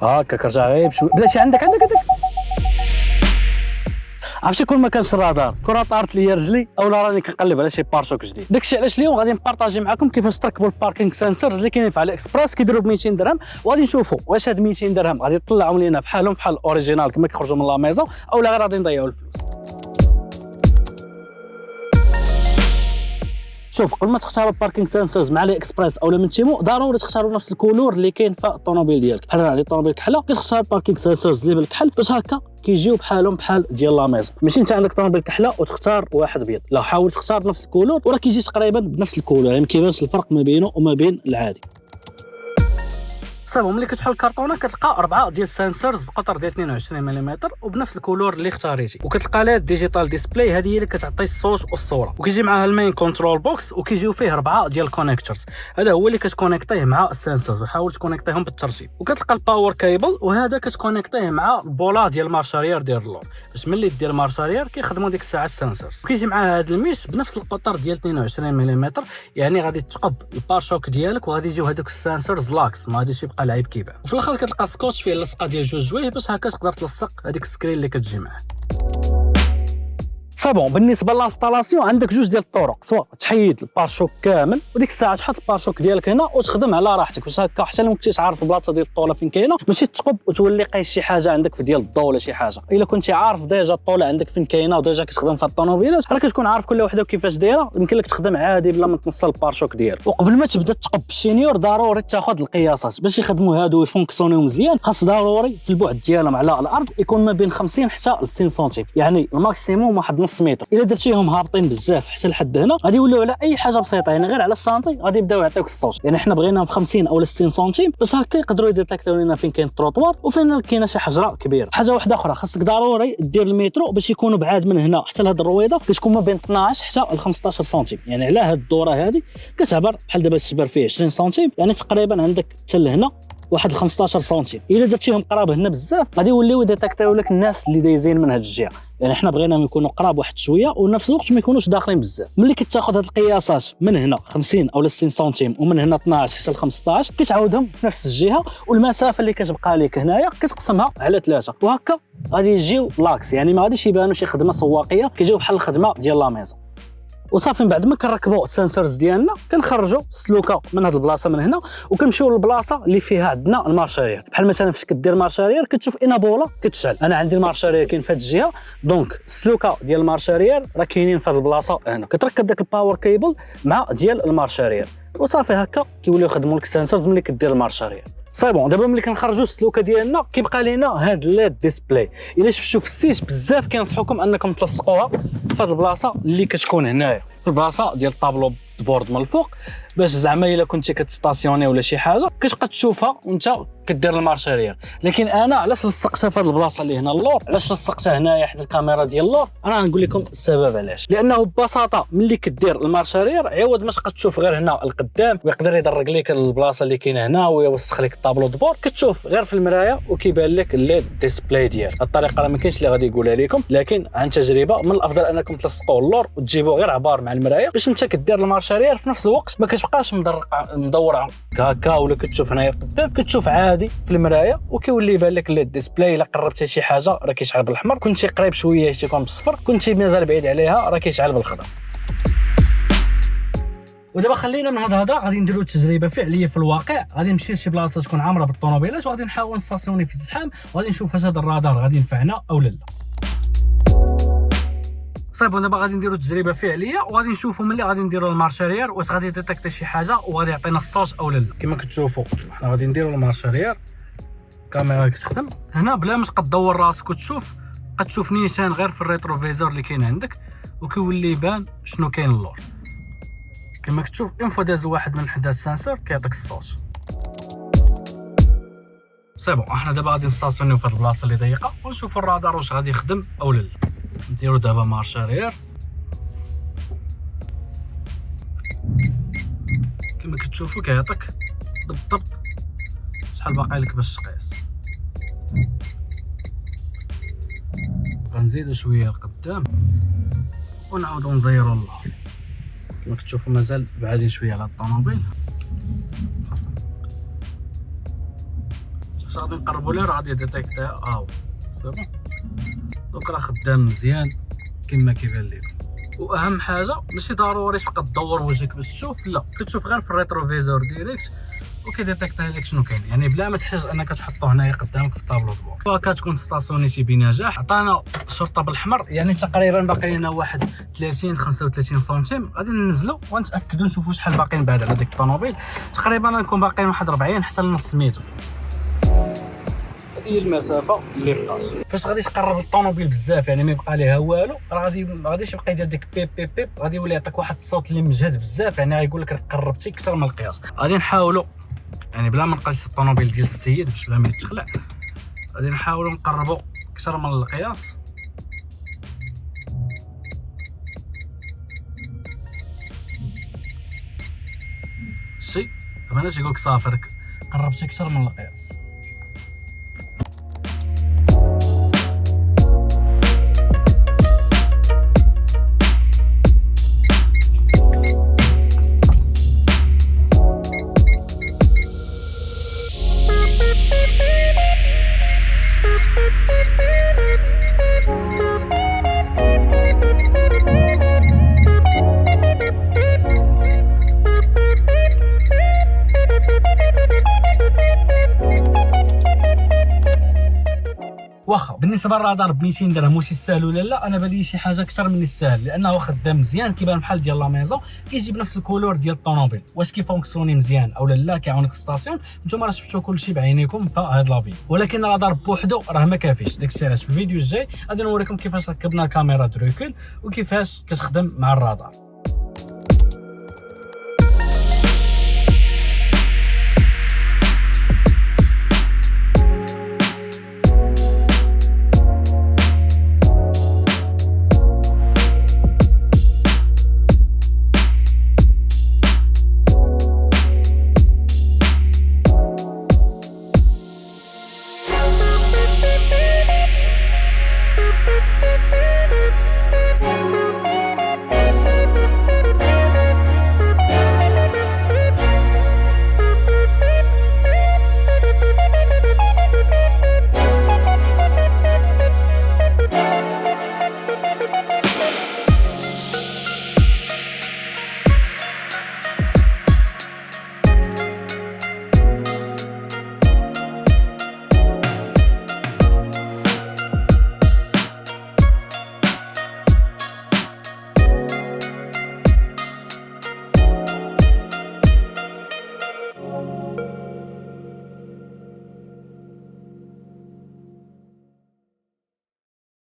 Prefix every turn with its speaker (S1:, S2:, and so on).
S1: هاكا كرجع غير بشويه بلاتي. عندك عرفتي كون ما كانش الرادار كره طارت ليا رجلي اولا راني كنقلب على شي بارشوك جديد. داكشي علاش اليوم غادي نبارطاجي معكم كيفاش تركبوا الباركينغ سنسورز اللي كاينين في علي اكسبريس كيديروا ب 200 درهم، وغادي نشوفوا واش هاد 200 درهم غادي يطلعوا لينا بحالهم بحال الاوريجينال كما كيخرجوا من لا ميزون اولا غير غادي نضيعوا الفلوس. شوف قبل ما تختاروا باركينغ سنسورز مع علي اكسبريس اولا من تيمو ضروري تختاروا نفس الكولور اللي كاين في الطوموبيل ديالك. بحال هذه الطوموبيل كحله كتختار باركينغ سنسورز اللي بالكحل باش هكا كيجيو بحالهم بحال ديال لا ميزون. ماشي انت عندك طوموبيل كحله وتختار واحد ابيض، لا حاول تختار نفس الكولور وراه كيجي تقريبا بنفس الكولور، يعني ما كيبانش الفرق ما بينه وما بين العادي. صافي ملي كتحل الكرتونه كتلقى 4 ديال السنسورز بقطر ديال 22 ملم وبنفس الكولور اللي اختاريتي، وكتلقى لها ديجيتال ديسبلاي هذه هي اللي كتعطي الصوت والصوره، وكيجي معاها المين كنترول بوكس وكيجيو فيه 4 ديال الكونيكتورز. هذا هو اللي كتكونيكطيه مع السنسورز وحاول تكونيكطيهم بالترتيب. وكتلقى الباور كيبل وهذا كتكونيكطيه مع البولا ديال المارشارير ديال اللور باش ملي دير المارشارير كيخدموا ديك الساعه السنسورز. وكيجي معاها هذا الميش بنفس القطر ديال 22 ملم، يعني غادي تقب البارشوك ديالك وغادي يجيو هذوك السنسورز لاكس، ما غاديش يبقى لعيب كيبان. وفي الاخر كتلقى سكوتش فيه اللصقه ديال جوج جويه باش هكا تقدر تلصق هذيك السكرين اللي كتجي معاه. صابون بالنسبه للانستالاسيون عندك جوج ديال الطرق، سواء تحيد البارشوك كامل وديك الساعه تحط البارشوك ديالك هنا وتخدم على راحتك باش هكا حتى لو كنتي تعرف البلاصه ديال الطوله فين كاينه ماشي تقب وتولي قايس شي حاجه عندك في ديال الضو ولا شي حاجه. الا كنتي عارف ديجا الطوله عندك فين كاينه وديجا كتخدم في الطوموبيلات راه كتكون عارف كل وحده كيفاش دايره، يمكن لك تخدم عادي بلا ما تنصل البارشوك ديالك. وقبل ما تبدا تقب الشينيور ضروري تاخذ القياسات باش يخدموا هادو ويفونكسيونيو مزيان. خاص ضروري في البعد ديالهم على الارض يكون ما بين 50 حتى ل 60 سنتيم، يعني الماكسيموم واحد نص متر. الا درتيهم هابطين بزاف حتى لحد هنا غادي يوليو على اي حاجه بسيطه، يعني غير على السانتي غادي يبداو يعطيوك الصوت. يعني حنا بغيناهم في 50 او 60 سنتيم باش هكا يقدروا يديتيكتيو لنا فين كاين التروطوار وفين كاينه شي حجره كبيره. حاجه واحده اخرى خاصك ضروري دير المترو باش يكونوا بعاد من هنا حتى لهاد الرويضه كتكون ما بين 12 حتى ل 15 سنتيم، يعني على هاد الدوره هذه كتعبر بحال دابا تشبر فيه 20 سنتيم، يعني تقريبا عندك حتى لهنا واحد 15 سنتيم. الا درتيهم قراب هنا بزاف غادي يوليو يديتيكتيو لك الناس اللي دايزين من هاد الجهه، يعني حنا بغيناهم يكونوا قراب واحد شويه ونفس الوقت ما يكونوش داخلين بزاف. ملي كتاخذ هاد القياسات من هنا 50 او 60 سنتيم ومن هنا 12 حتى ل 15 كتعاودهم في نفس الجهه، والمسافه اللي كتبقى لك هنايا كتقسمها على 3 وهكا غادي يجيو لاكس، يعني ما غاديش يبانوا شي خدمه سواقيه، كيجيو بحال الخدمه ديال لا ميزون. وصافي من بعد ما كنركبوا السنسورز ديالنا كنخرجوا السلوكه من هذه البلاصه من هنا وكنمشيو للبلاصه اللي فيها عندنا المارشارير. بحال مثلا فاش كدير مارشارير كتشوف انابولا كتشعل، انا عندي المارشارير كاين في هذه الجهه، دونك السلوكه ديال المارشارير راه كاينين في هذه البلاصه هنا. كتركب داك الباور كيبل مع ديال المارشارير وصافي هكا كيوليو يخدموا لك السنسورز ملي كدير المارشارير. صاي بون دابا ملي كنخرجوا السلوكه ديالنا كيبقى لينا هاد الليد ديسبلاي. الا شفتوا في السيت بزاف كنصحوكم انكم تلصقوها في هاد البلاصه اللي كتكون هنايا في البلاصه ديال الطابلو بورد من الفوق، باش زعما الا كنتي كتستاسيوني ولا شي حاجه كتبقى تشوفها وانت كدير المارشارير. لكن انا علاش لصقتها في هاد البلاصه اللي هنا اللور، علاش لصقتها هنايا حدا الكاميرا ديال اللور، انا غنقول لكم السبب علاش. لانه ببساطه ملي كدير المارشارير عوض ما تبقى تشوف غير هنا القدام ويقدر يدرك لك البلاصه اللي كاينه هنا ويوسخ لك الطابلو دبور، كتشوف غير في المرايه وكيبان لك الليد ديسبلاي ديال الطريقه. راه ما كاينش اللي غادي يقولها لكم، لكن عن تجربه من الافضل انكم تلصقوا اللور وتجيبوا غير عبار مع المرايه باش انت كدير المارشارير في نفس الوقت ما كتبقاش مدور هكا ولا كتشوف هنايا قدام، كتشوف عادي في المرايه وكيولي يبان لك الليد ديسبلاي. الا قربتي شي حاجه راه كيشعل بالاحمر، كنتي قريب شويه تيكون بالصفر، كنتي مازال بعيد عليها راه كيشعل بالخضر. ودابا خلينا من هاد الهضره غادي نديرو تجربه فعليه في الواقع. غادي نمشي لشي بلاصه تكون عامره بالطوموبيلات وغادي نحاول نستاسيوني في الزحام وغادي نشوف واش هذا الرادار غادي ينفعنا او لا. صايب دابا غادي نديرو تجربه فعليه وغادي نشوفوا ملي غادي نديرو المارشارير واش غادي يديتيكتي شي حاجه وغادي يعطينا الصوت او لا. كما كتشوفوا حنا غادي نديرو المارشارير، الكاميرا كتخدم هنا بلا ما تبقى تدور راسك وتشوف، كتشوف نيشان غير في الريتروفيزور اللي كاين عندك وكيولي يبان شنو كاين اللور. كما كتشوف اون فوا داز واحد من حدا السنسور كيعطيك الصوت. سي بون احنا دابا غادي نستاسيونيو في هاد البلاصه اللي ضيقه ونشوفوا الرادار واش غادي يخدم او لا. نديرو دابا مارشارير كما كتشوفوا كيعطيك بالضبط شحال باقي لك باش تقيس. غنزيدو شويه لقدام ونعاودو نزيرو اللور. كما كتشوفوا مازال بعادين شويه على الطوموبيل، فاش غادي نقربوا ليه راه غادي يديتيكتيها صافي. دونك راه خدام مزيان كما كيبان لكم. واهم حاجه ماشي ضروري تبقى تدور وجهك باش تشوف، لا كتشوف غير في الريتروفيزور ديريكت وكيديتيكتي لك شنو كاين، يعني بلا ما تحتاج انك تحطو هنايا قدامك في الطابلو دو بور. كتكون ستاسيونيتي بنجاح. عطانا الشرطه بالحمر، يعني تقريبا باقي لنا واحد 30 35 سنتيم. غادي ننزلوا ونتاكدوا نشوفوا شحال باقيين بعد على ديك الطوموبيل. تقريبا غنكون باقيين واحد 40 حتى لنص متر. هذه هي المسافه اللي بقات. فاش غادي تقرب الطوموبيل بزاف يعني ما يبقى ليها والو، راه غاديش يبقى يدير ديك بيب بيب بيب، غادي يولي يعطيك واحد الصوت اللي مجهد بزاف، يعني غايقول لك قربتي اكثر من القياس. غادي نحاولوا يعني بلا ما نقيس الطوموبيل ديال السيد باش بلا ما يتخلع، غادي نحاولوا نقربوا اكثر من القياس. شي دابا تيقولك صافي قربتي اكثر من القياس. واخا بالنسبه للرادار ب 200 درهم واش يستاهل ولا لا، انا بالي شي حاجه اكثر من يستاهل، لانه خدام مزيان كيبان بحال ديال لا ميزون، كيجيب نفس الكولور ديال الطوموبيل. واش كيفونكسيوني مزيان او لا كيعاونك في الستاسيون نتوما راه شفتوا كلشي بعينيكم في هاد لا فيديو، ولكن الرادار بوحدو راه ما كافيش. داكشي علاش في الفيديو الجاي غادي نوريكم كيفاش ركبنا الكاميرا دروكول وكيفاش كتخدم مع الرادار.